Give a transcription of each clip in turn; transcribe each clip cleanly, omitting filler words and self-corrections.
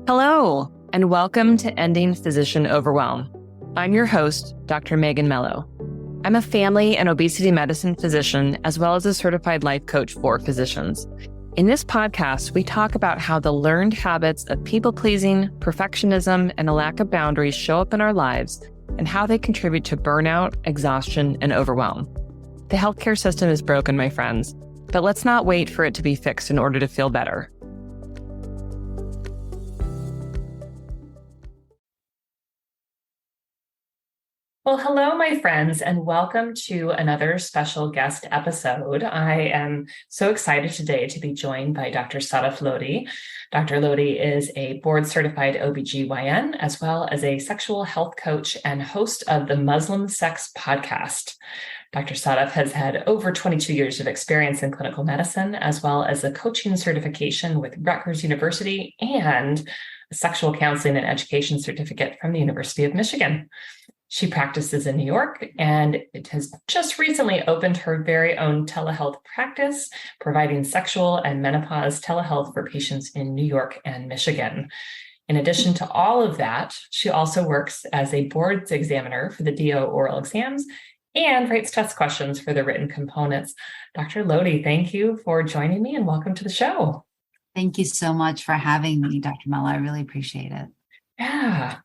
Hello, and welcome to Ending Physician Overwhelm. I'm your host, Dr. Megan Mello. I'm a family and obesity medicine physician, as well as a certified life coach for physicians. In this podcast, we talk about how the learned habits of people-pleasing, perfectionism, and a lack of boundaries show up in our lives and how they contribute to burnout, exhaustion, and overwhelm. The healthcare system is broken, my friends, but let's not wait for it to be fixed in order to feel better. Well, hello, my friends, and welcome to another special guest episode. I am so excited today to be joined by Dr. Sadaf Lodhi. Dr. Lodhi is a board-certified OB-GYN, as well as a sexual health coach and host of the Muslim Sex podcast. Dr. Sadaf has had over 22 years of experience in clinical medicine, as well as a coaching certification with Rutgers University and a sexual counseling and education certificate from the University of Michigan. She practices in New York, and it has just recently opened her very own telehealth practice, providing sexual and menopause telehealth for patients in New York and Michigan. In addition to all of that, she also works as a boards examiner for the DO oral exams and writes test questions for the written components. Dr. Lodhi, thank you for joining me and welcome to the show. Thank you so much for having me, Dr. Mello. I really appreciate it. Yeah.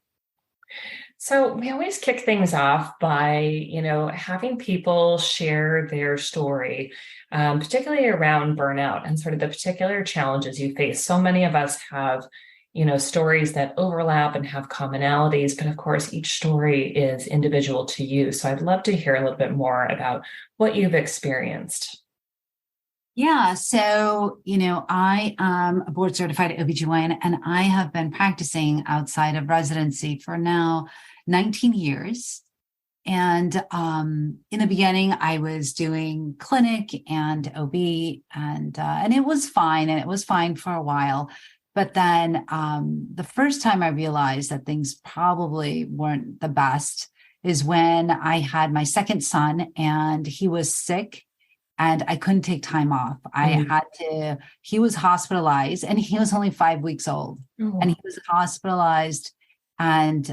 So we always kick things off by, having people share their story, particularly around burnout and sort of the particular challenges you face. So many of us have, stories that overlap and have commonalities, but of course, each story is individual to you. So I'd love to hear a little bit more about what you've experienced. Yeah. So, I am a board certified OB-GYN, and I have been practicing outside of residency for now 19 years. And in the beginning, I was doing clinic and OB, and it was fine. And it was fine for a while. But then the first time I realized that things probably weren't the best is when I had my second son and he was sick. And I couldn't take time off. He was hospitalized, and he was only 5 weeks old. And he was hospitalized. And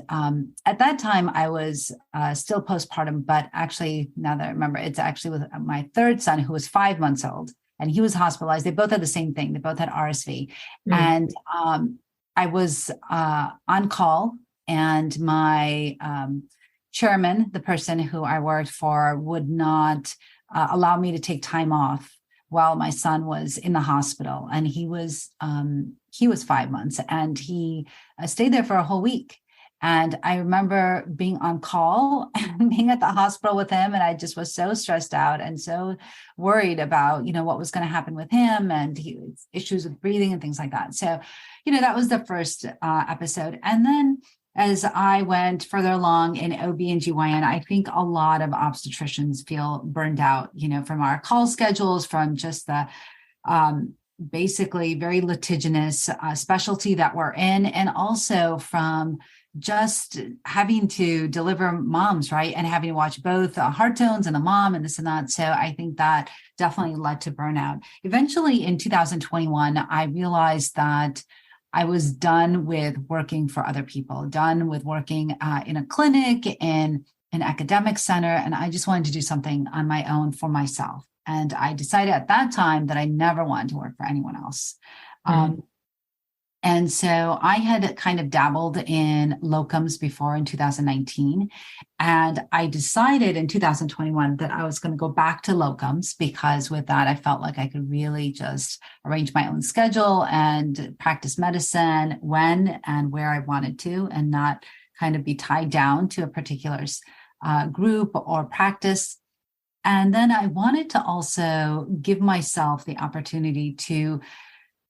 at that time I was still postpartum, but actually, now that I remember, it's actually with my third son, who was 5 months old, and he was hospitalized. They both had the same thing. They both had RSV. And I was on call, and my chairman, the person who I worked for, would not allow me to take time off while my son was in the hospital. And he was 5 months, and he stayed there for a whole week. And I remember being on call and being at the hospital with him. And I just was so stressed out and so worried about, what was going to happen with him, and issues with breathing and things like that. So, that was the first episode. And then as I went further along in OB and GYN, I think a lot of obstetricians feel burned out, from our call schedules, from just the basically very litigious specialty that we're in, and also from just having to deliver moms, right? And having to watch both heart tones and the mom and this and that. So I think that definitely led to burnout. Eventually in 2021, I realized that I was done with working for other people, done with working in a clinic, in an academic center, and I just wanted to do something on my own for myself. And I decided at that time that I never wanted to work for anyone else. And so I had kind of dabbled in locums before in 2019. And I decided in 2021 that I was going to go back to locums, because with that, I felt like I could really just arrange my own schedule and practice medicine when and where I wanted to, and not kind of be tied down to a particular group or practice. And then I wanted to also give myself the opportunity to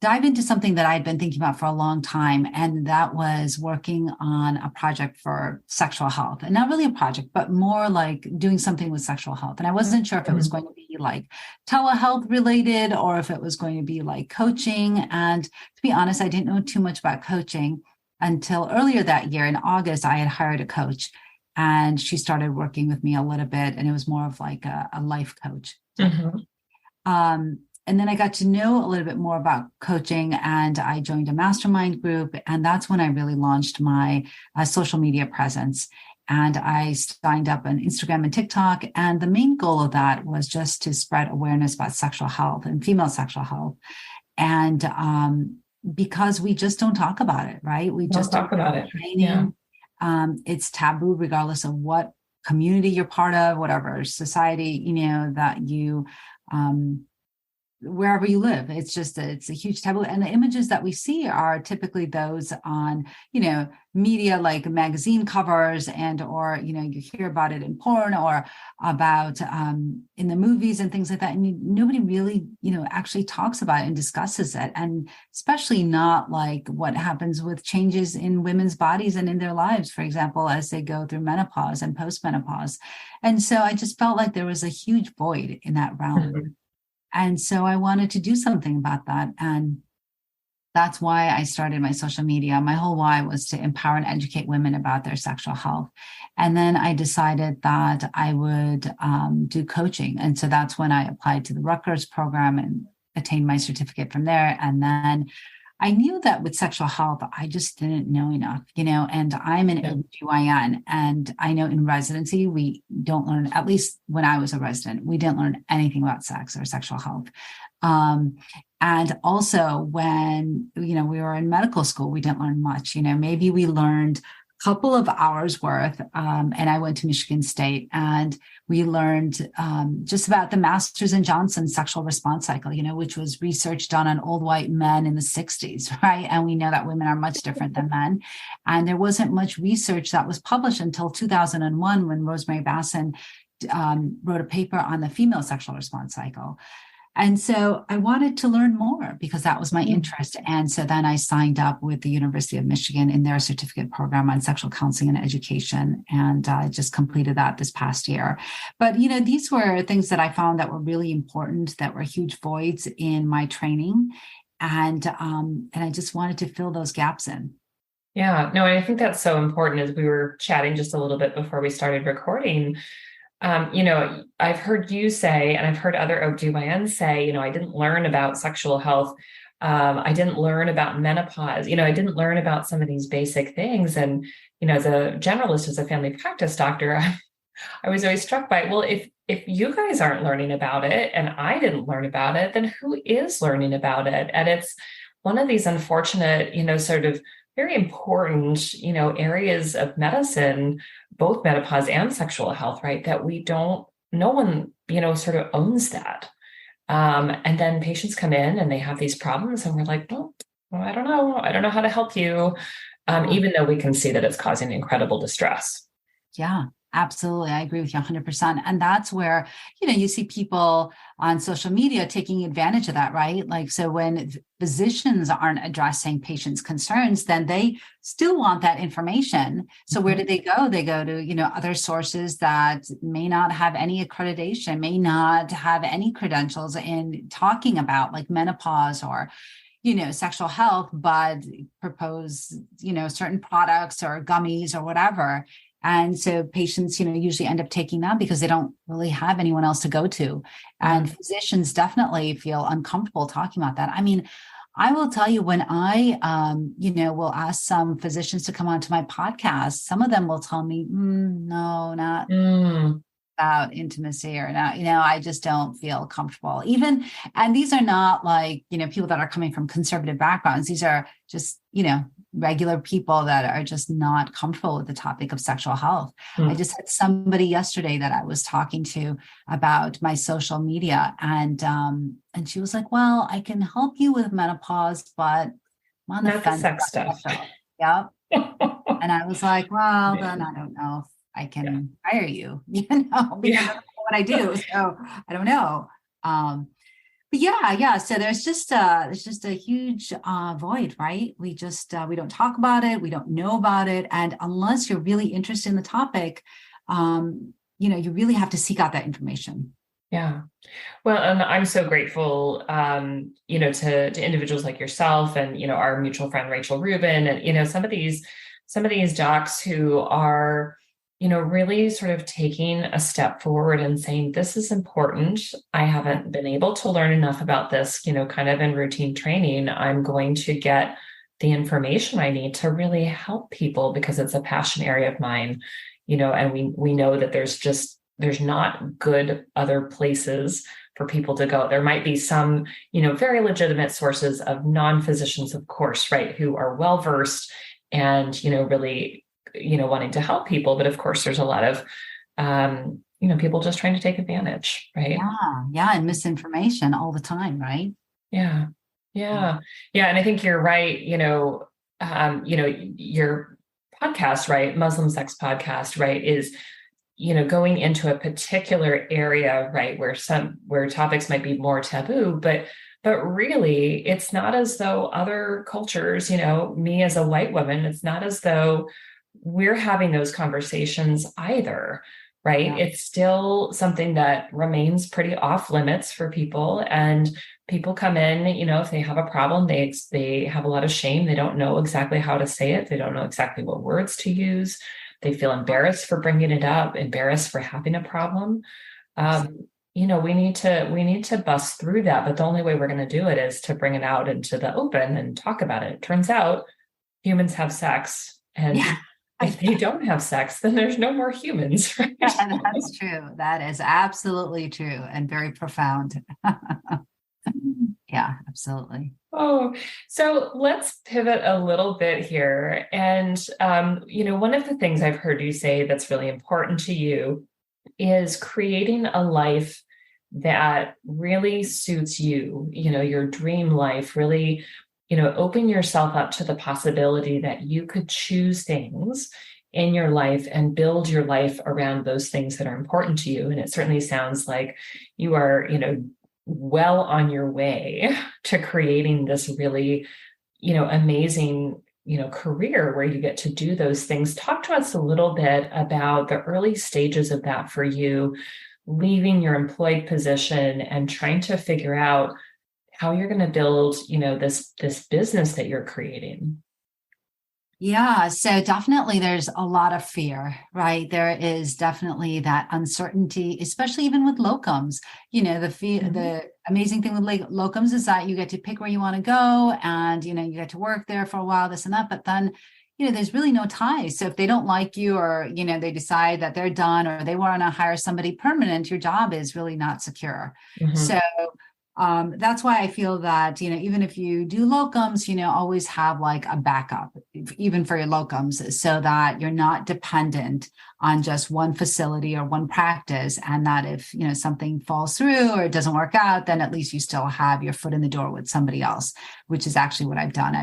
dive into something that I'd been thinking about for a long time. And that was working on a project for sexual health. And not really a project, but more like doing something with sexual health. And I wasn't sure if it was going to be like telehealth related, or if it was going to be like coaching. And to be honest, I didn't know too much about coaching until earlier that year. In August, I had hired a coach, and she started working with me a little bit. And it was more of like a life coach. And then I got to know a little bit more about coaching, and I joined a mastermind group. And that's when I really launched my social media presence. And I signed up on Instagram and TikTok. And the main goal of that was just to spread awareness about sexual health and female sexual health. And because we just don't talk about it, right? We just talk about it. Training. Yeah. It's taboo, regardless of what community you're part of, whatever society, that you, wherever you live. It's a huge taboo. And the images that we see are typically those on, media, like magazine covers, or, you hear about it in porn or about in the movies and things like that. And nobody really, actually talks about it and discusses it. And especially not like what happens with changes in women's bodies and in their lives, for example, as they go through menopause and postmenopause. And so I just felt like there was a huge void in that realm. Mm-hmm. And so I wanted to do something about that. And that's why I started my social media. My whole why was to empower and educate women about their sexual health. And then I decided that I would do coaching. And so that's when I applied to the Rutgers program and attained my certificate from there. And then I knew that with sexual health, I just didn't know enough, and I'm an OB-GYN, and I know in residency, we don't learn, at least when I was a resident, we didn't learn anything about sex or sexual health. And also when, we were in medical school, we didn't learn much, maybe we learned couple of hours worth. And I went to Michigan State, and we learned just about the Masters and Johnson sexual response cycle, which was research done on old white men in the 60s, right? And we know that women are much different than men. And there wasn't much research that was published until 2001, when Rosemary Basson wrote a paper on the female sexual response cycle. And so I wanted to learn more because that was my interest. And so then I signed up with the University of Michigan in their certificate program on sexual counseling and education. And I just completed that this past year. But, these were things that I found that were really important, that were huge voids in my training. And I just wanted to fill those gaps in. Yeah, no, I think that's so important. As we were chatting just a little bit before we started recording, I've heard you say, and I've heard other OB-GYNs say, I didn't learn about sexual health. I didn't learn about menopause. I didn't learn about some of these basic things. And, as a generalist, as a family practice doctor, I was always struck by, well, if you guys aren't learning about it and I didn't learn about it, then who is learning about it? And it's one of these unfortunate, sort of very important, areas of medicine, both menopause and sexual health, right? That no one, sort of owns that. And then patients come in and they have these problems and we're like, well, I don't know. I don't know how to help you. Even though we can see that it's causing incredible distress. Yeah. Absolutely. I agree with you 100%. And that's where, you see people on social media taking advantage of that, right? Like, so when physicians aren't addressing patients' concerns, then they still want that information. So where do they go? They go to, other sources that may not have any accreditation, may not have any credentials in talking about like menopause or sexual health, but propose, certain products or gummies or whatever. And so patients, usually end up taking that because they don't really have anyone else to go to. And physicians definitely feel uncomfortable talking about that. I mean, I will tell you, when I, will ask some physicians to come onto my podcast, some of them will tell me, no, not about intimacy or not, I just don't feel comfortable even. And these are not like, people that are coming from conservative backgrounds. These are just, regular people that are just not comfortable with the topic of sexual health. I just had somebody yesterday that I was talking to about my social media, and she was like, well, I can help you with menopause, but I'm on the fence. Sex stuff. Yeah. And I was like, well, then I don't know if I can hire you, because I don't know what I do. So I don't know. But yeah. So there's just a huge void, right? We don't talk about it. We don't know about it. And unless you're really interested in the topic, you really have to seek out that information. Yeah. Well, and I'm so grateful, to individuals like yourself and, our mutual friend, Rachel Rubin, and, some of these docs who are, really sort of taking a step forward and saying, this is important. I haven't been able to learn enough about this, kind of in routine training. I'm going to get the information I need to really help people because it's a passion area of mine, and we know that there's not good other places for people to go. There might be some, very legitimate sources of non-physicians, of course, right, who are well-versed and, really wanting to help people. But of course, there's a lot of, people just trying to take advantage, right? Yeah. And misinformation all the time, right? Yeah. And I think you're right. Your podcast, right? Muslim Sex Podcast, right, is, going into a particular area, right, where topics might be more taboo, but really it's not as though other cultures, me as a white woman, it's not as though we're having those conversations either, right? Yeah. It's still something that remains pretty off limits for people. And people come in, if they have a problem, they have a lot of shame. They don't know exactly how to say it. They don't know exactly what words to use. They feel embarrassed for bringing it up, embarrassed for having a problem. We need to bust through that. But the only way we're going to do it is to bring it out into the open and talk about it. It turns out humans have sex, and if they don't have sex, then there's no more humans, right? Yeah, that's true. That is absolutely true and very profound. Yeah, absolutely. Oh, so let's pivot a little bit here. And, one of the things I've heard you say that's really important to you is creating a life that really suits you, your dream life, really, open yourself up to the possibility that you could choose things in your life and build your life around those things that are important to you. And it certainly sounds like you are, well on your way to creating this really, amazing, career where you get to do those things. Talk to us a little bit about the early stages of that for you, leaving your employed position and trying to figure out how you're going to build, this business that you're creating. Yeah, so definitely there's a lot of fear, right? There is definitely that uncertainty, especially even with locums. The amazing thing with locums is that you get to pick where you want to go and, you get to work there for a while, this and that, but then, there's really no ties. So if they don't like you or, they decide that they're done or they want to hire somebody permanent, your job is really not secure. Mm-hmm. So that's why I feel that, even if you do locums, always have like a backup, even for your locums, so that you're not dependent on just one facility or one practice. And that if, something falls through or it doesn't work out, then at least you still have your foot in the door with somebody else, which is actually what I've done.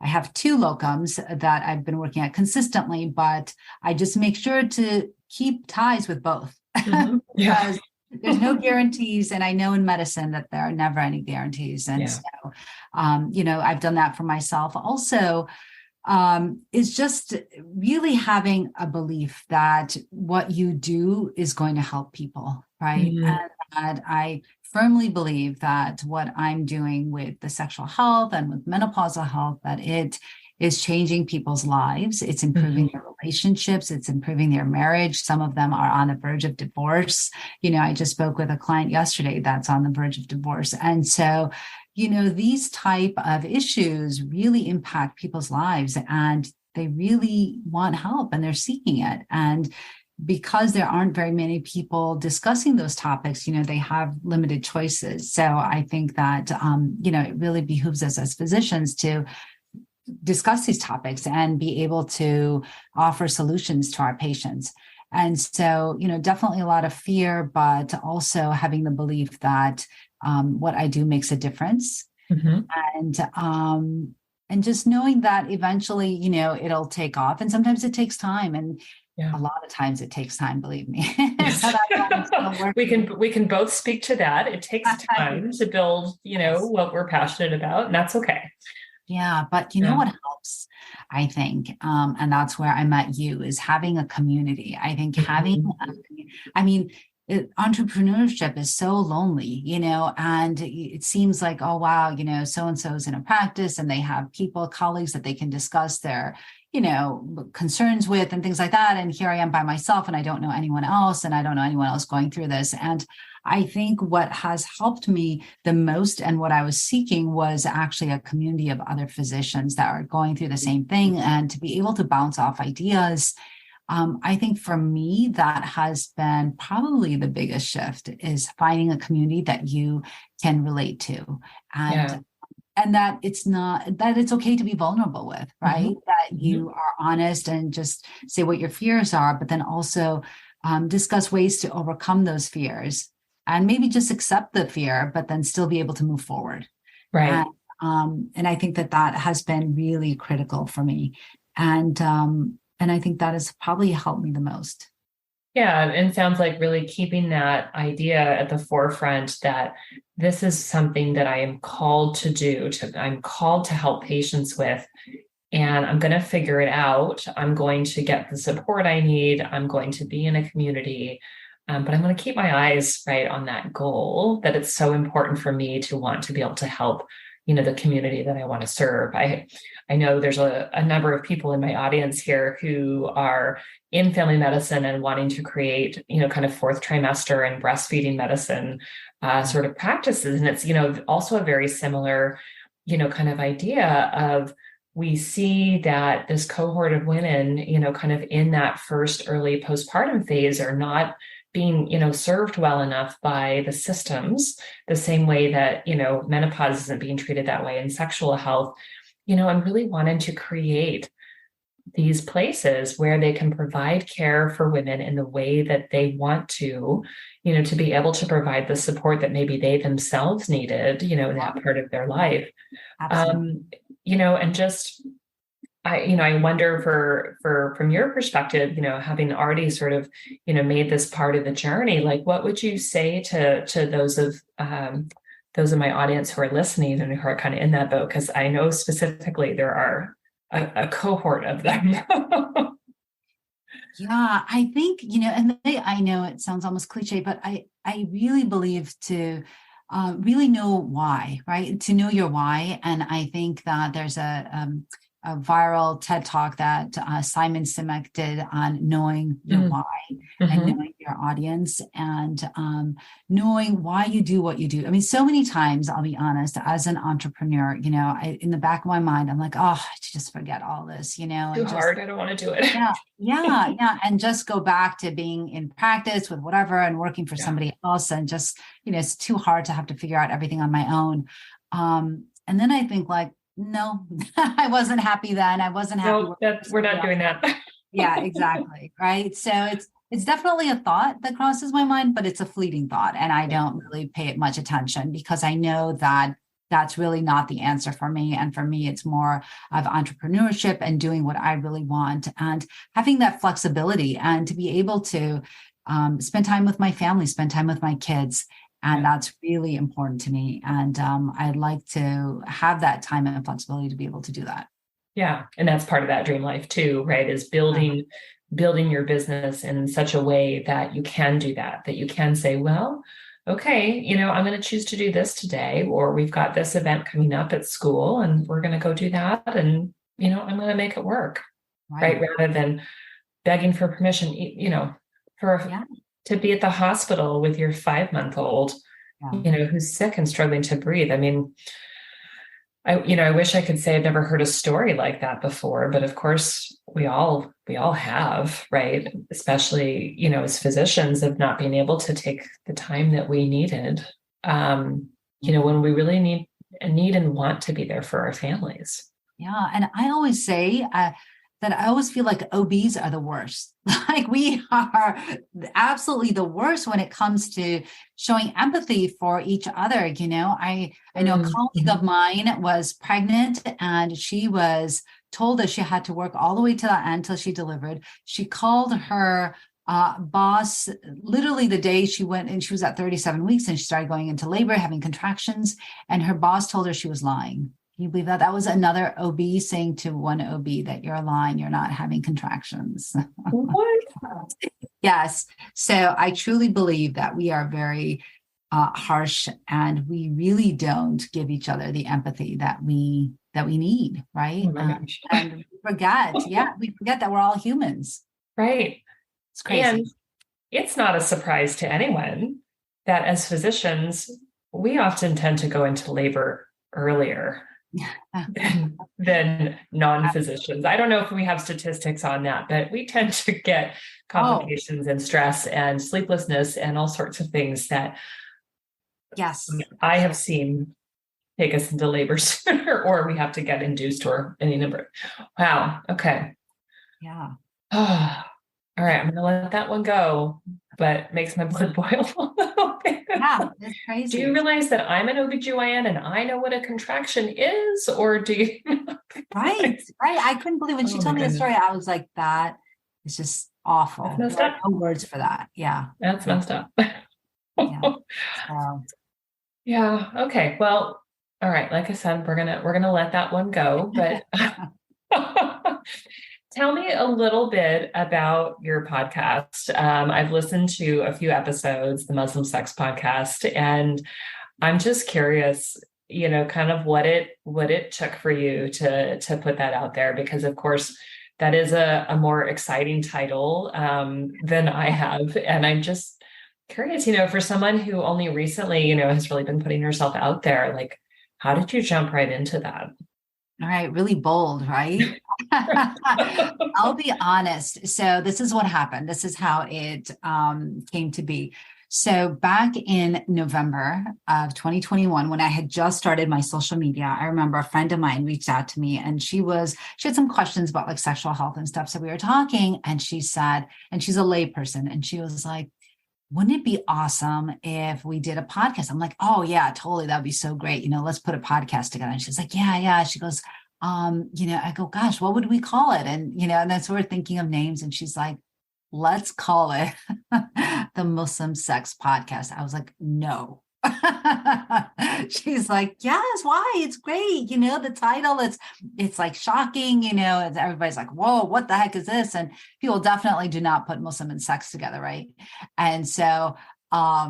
I have 2 locums that I've been working at consistently, but I just make sure to keep ties with both. Mm-hmm. Yeah. Because there's no guarantees. And I know in medicine that there are never any guarantees. And so, I've done that for myself. Also, is just really having a belief that what you do is going to help people, right? Mm-hmm. And I firmly believe that what I'm doing with the sexual health and with menopausal health, that it is changing people's lives. It's improving their relationships. It's improving their marriage. Some of them are on the verge of divorce. I just spoke with a client yesterday that's on the verge of divorce. And so, these type of issues really impact people's lives and they really want help and they're seeking it. And because there aren't very many people discussing those topics, they have limited choices. So I think that, it really behooves us as physicians to discuss these topics and be able to offer solutions to our patients. And so, definitely a lot of fear, but also having the belief that what I do makes a difference. Mm-hmm. And just knowing that eventually, it'll take off. And sometimes it takes time. And a lot of times it takes time, believe me. So we can both speak to that. It takes time to build, what we're passionate about, and that's okay. Yeah, but you know what helps, I think, and that's where I met you, is having a community. I think entrepreneurship is so lonely, and it seems like, oh, wow, so-and-so's in a practice and they have colleagues that they can discuss their, concerns with and things like that. And here I am by myself and I don't know anyone else and I don't know anyone else going through this. And I think what has helped me the most and what I was seeking was actually a community of other physicians that are going through the same thing and to be able to bounce off ideas. I think for me, that has been probably the biggest shift is finding a community that you can relate to. And that it's okay to be vulnerable with, right? Mm-hmm. That you are honest and just say what your fears are, but then also discuss ways to overcome those fears and maybe just accept the fear, but then still be able to move forward. Right. And I think that has been really critical for me. And I think that has probably helped me the most. Yeah, and it sounds like really keeping that idea at the forefront that this is something that I am called to do, I'm called to help patients with, and I'm going to figure it out. I'm going to get the support I need. I'm going to be in a community, but I'm going to keep my eyes right on that goal, that it's so important for me to want to be able to help, the community that I want to serve. I know there's a number of people in my audience here who are in family medicine and wanting to create, kind of fourth trimester and breastfeeding medicine sort of practices. And it's, also a very similar, kind of idea of, we see that this cohort of women, kind of in that first early postpartum phase are not being, served well enough by the systems, the same way that, menopause isn't being treated that way in sexual health. I'm really wanting to create these places where they can provide care for women in the way that they want to be able to provide the support that maybe they themselves needed, in that part of their life. And just, I wonder from your perspective, having already sort of, made this part of the journey, like, what would you say to those of my audience who are listening and who are kind of in that boat? Because I know specifically there are a cohort of them. Yeah, I think, and I know it sounds almost cliche, but I really believe to really know why, right? To know your why. And I think that there's a viral TED talk that Simon Sinek did on knowing your why and knowing your audience and knowing why you do what you do. I mean, so many times, I'll be honest, as an entrepreneur, in the back of my mind, I'm like, oh, just forget all this, Too hard. I don't want to do it. Yeah. And just go back to being in practice with whatever and working for somebody else. And just, it's too hard to have to figure out everything on my own. And then I think like, no, I wasn't happy then. I wasn't happy. No, we're not doing that. Yeah, exactly. Right. So it's definitely a thought that crosses my mind, but it's a fleeting thought. And I don't really pay it much attention because I know that that's really not the answer for me. And for me, it's more of entrepreneurship and doing what I really want and having that flexibility and to be able to spend time with my family, spend time with my kids. And that's really important to me. And I'd like to have that time and flexibility to be able to do that. Yeah. And that's part of that dream life too, right? Is building your business in such a way that you can do that you can say, well, okay, I'm going to choose to do this today, or we've got this event coming up at school and we're going to go do that. And, I'm going to make it work. Right. Rather than begging for permission, to be at the hospital with your 5-month-old, who's sick and struggling to breathe. I mean, I wish I could say I've never heard a story like that before, but of course we all have, right? Especially, as physicians of not being able to take the time that we needed, when we really need and want to be there for our families. Yeah. And I always say, that I always feel like OBs are the worst. Like we are absolutely the worst when it comes to showing empathy for each other. I know a colleague of mine was pregnant and she was told that she had to work all the way to the end till she delivered. She called her boss literally the day she went, and she was at 37 weeks and she started going into labor, having contractions, and her boss told her she was lying. Can you believe that? That was another OB saying to one OB that you're lying, you're not having contractions. What? Yes. So I truly believe that we are very harsh, and we really don't give each other the empathy that we need, right? Oh my gosh. And we forget that we're all humans. Right. It's crazy. And it's not a surprise to anyone that as physicians, we often tend to go into labor earlier than non-physicians. I don't know if we have statistics on that, but we tend to get complications and stress and sleeplessness and all sorts of things that Yes, I have seen take us into labor sooner, or we have to get induced or any number. Wow. Okay. yeah. All right, I'm going to let that one go, but makes my blood boil a little bit. Yeah, it's crazy. Do you realize that I'm an OB-GYN and I know what a contraction is, or do you? Right. I couldn't believe when she told me the story. I was like, that is just awful. That's messed up. No words for that. Yeah. That's messed up. Yeah. Yeah. Okay. Well, all right. Like I said, we're gonna let that one go, but tell me a little bit about your podcast. I've listened to a few episodes, the Muslim Sex podcast, and I'm just curious, kind of what it took for you to put that out there, because of course that is a more exciting title than I have, and I'm just curious, for someone who only recently, has really been putting herself out there, like, how did you jump right into that? All right, really bold, right? I'll be honest. So this is what happened. This is how it came to be. So back in November of 2021, when I had just started my social media, I remember a friend of mine reached out to me, and she had some questions about like sexual health and stuff. So we were talking, and she said, and she's a layperson, and she was like, wouldn't it be awesome if we did a podcast? I'm like, oh yeah, totally. That'd be so great. Let's put a podcast together. And she's like, yeah. She goes, I go, gosh, what would we call it? And, and that's what we're thinking of names. And she's like, let's call it the Muslim Sex Podcast. I was like, no. She's like, yes, why? It's great. The title, it's like shocking, everybody's like, whoa, what the heck is this? And people definitely do not put Muslim and sex together. Right. And so, I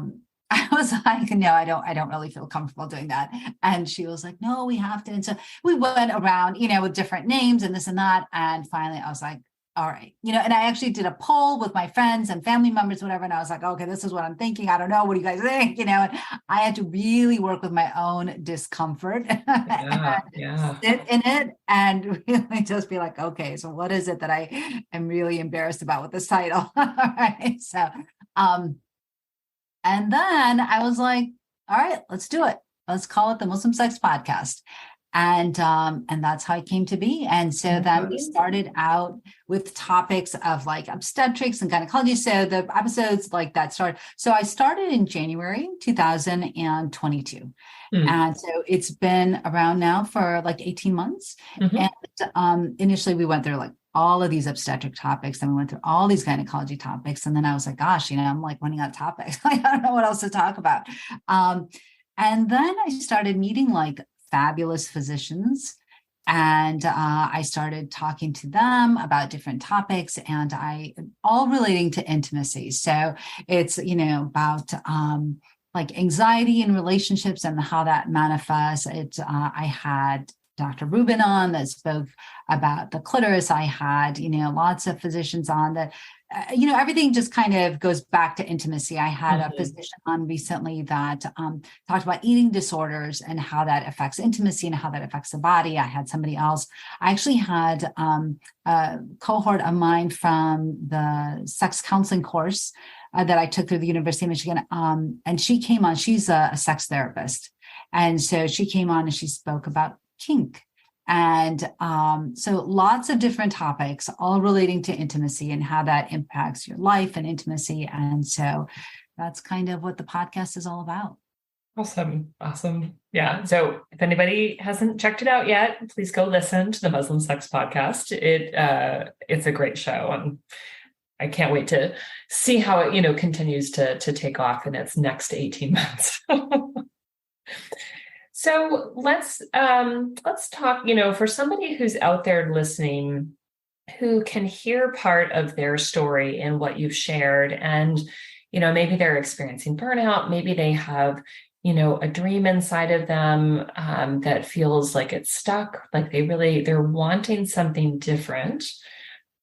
was like, no, I don't really feel comfortable doing that. And she was like, no, we have to. And so we went around, with different names and this and that. And finally I was like, all right, and I actually did a poll with my friends and family members, whatever. And I was like, okay, this is what I'm thinking. I don't know. What do you guys think? And I had to really work with my own discomfort and sit in it and really just be like, okay, so what is it that I am really embarrassed about with this title? All right. So, and then I was like, all right, let's do it. Let's call it the Muslim Sex Podcast. And that's how it came to be. And so then we started out with topics of like obstetrics and gynecology. So the episodes like that started. So I started in January 2022. And so it's been around now for like 18 months. And initially we went through like all of these obstetric topics, and we went through all these gynecology topics. And then I was like, gosh, I'm like running out of topics. I don't know what else to talk about. And then I started meeting like fabulous physicians, and I started talking to them about different topics, and all relating to intimacy. So it's, about like anxiety in relationships and how that manifests. I had Dr. Rubin on that spoke about the clitoris. I had, lots of physicians on that, everything just kind of goes back to intimacy. I had a physician on recently that talked about eating disorders and how that affects intimacy and how that affects the body. I had somebody else. I actually had a cohort of mine from the sex counseling course that I took through the University of Michigan. And she came on, she's a sex therapist. And so she came on and she spoke about kink. And so lots of different topics, all relating to intimacy and how that impacts your life and intimacy. And so that's kind of what the podcast is all about. Awesome. Yeah. So if anybody hasn't checked it out yet, please go listen to the Muslim Sex Podcast. It's a great show, and I can't wait to see how it, continues to take off in its next 18 months. So let's talk, for somebody who's out there listening, who can hear part of their story in what you've shared, and, maybe they're experiencing burnout, maybe they have, a dream inside of them that feels like it's stuck, like they're wanting something different,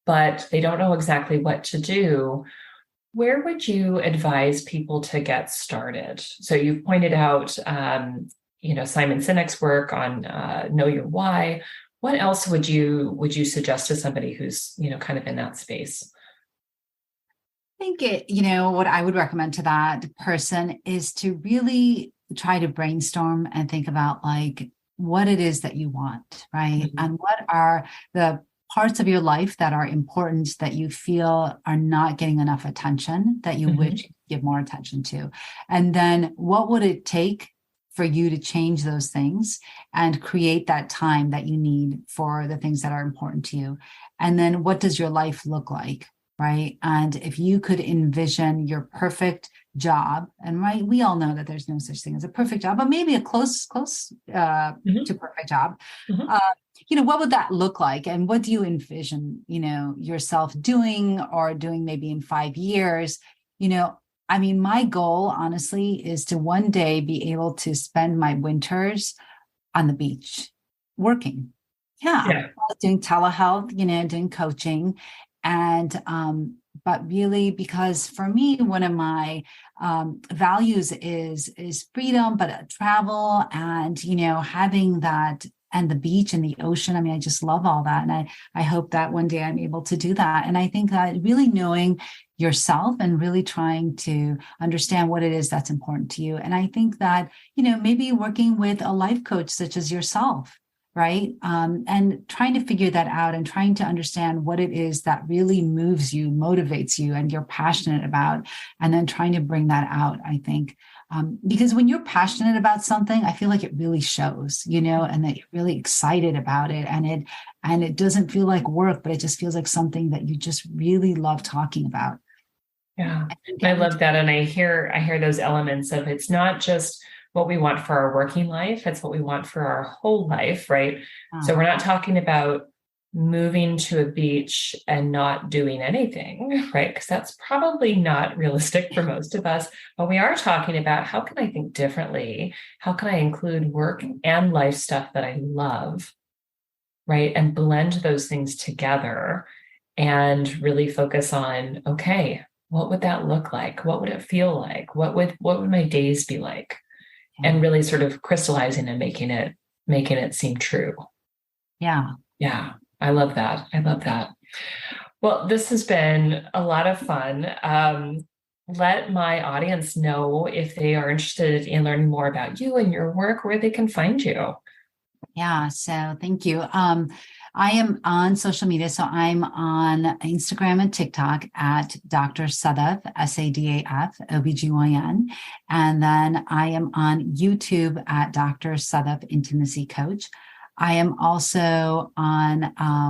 but they don't know exactly what to do. Where would you advise people to get started? So you've pointed out, Simon Sinek's work on Know Your Why. What else would you suggest to somebody who's, kind of in that space? I think what I would recommend to that person is to really try to brainstorm and think about like what it is that you want, right? Mm-hmm. And what are the parts of your life that are important that you feel are not getting enough attention that you wish you could give more attention to. And then what would it take for you to change those things and create that time that you need for the things that are important to you? And then what does your life look like? Right. And if you could envision your perfect job, and right, we all know that there's no such thing as a perfect job, but maybe a close to perfect job. What would that look like? And what do you envision, yourself doing or doing maybe in 5 years? My goal, honestly, is to one day be able to spend my winters on the beach working. Yeah. Doing telehealth, doing coaching. And, but really, because for me, one of my values is freedom, but travel and, having that and the beach and the ocean. I just love all that. And I hope that one day I'm able to do that. And I think that really knowing yourself and really trying to understand what it is that's important to you. And I think that, maybe working with a life coach such as yourself, right? And trying to figure that out and trying to understand what it is that really moves you, motivates you, and you're passionate about, and then trying to bring that out, I think. Because when you're passionate about something, I feel like it really shows, and that you're really excited about it. And it doesn't feel like work, but it just feels like something that you just really love talking about. Yeah, I love that. And I hear those elements of it's not just what we want for our working life, it's what we want for our whole life, right? So we're not talking about moving to a beach and not doing anything, right? Because that's probably not realistic for most of us. But we are talking about how can I think differently? How can I include work and life stuff that I love, right? And blend those things together and really focus on, okay, what would that look like? What would it feel like? What would my days be like? And really sort of crystallizing and making it seem true. Yeah. Yeah. I love that. Well, this has been a lot of fun. Let my audience know if they are interested in learning more about you and your work, where they can find you. Yeah. So thank you. I am on social media. So I'm on Instagram and TikTok at Dr. Sadaf, SADAF, OB-GYN. And then I am on YouTube at Dr. Sadaf Intimacy Coach. I am also on, I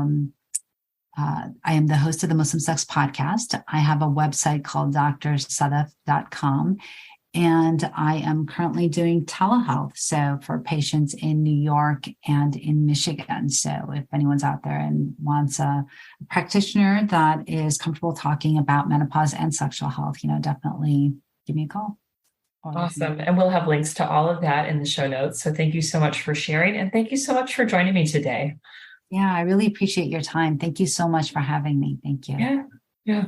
am the host of the Muslim Sex Podcast. I have a website called drsadaf.com. And I am currently doing telehealth, so for patients in New York and in Michigan. So if anyone's out there and wants a practitioner that is comfortable talking about menopause and sexual health, definitely give me a call. Awesome. And we'll have links to all of that in the show notes. So thank you so much for sharing. And thank you so much for joining me today. Yeah, I really appreciate your time. Thank you so much for having me. Thank you. Yeah.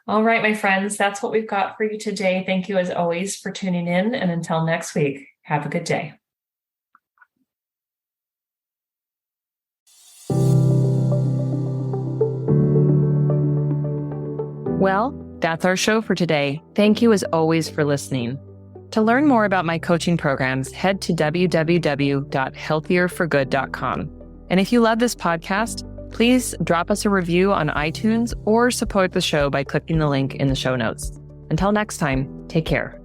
All right, my friends, that's what we've got for you today. Thank you as always for tuning in. And until next week, have a good day. Well, that's our show for today. Thank you as always for listening. To learn more about my coaching programs, head to www.healthierforgood.com. And if you love this podcast, please drop us a review on iTunes or support the show by clicking the link in the show notes. Until next time, take care.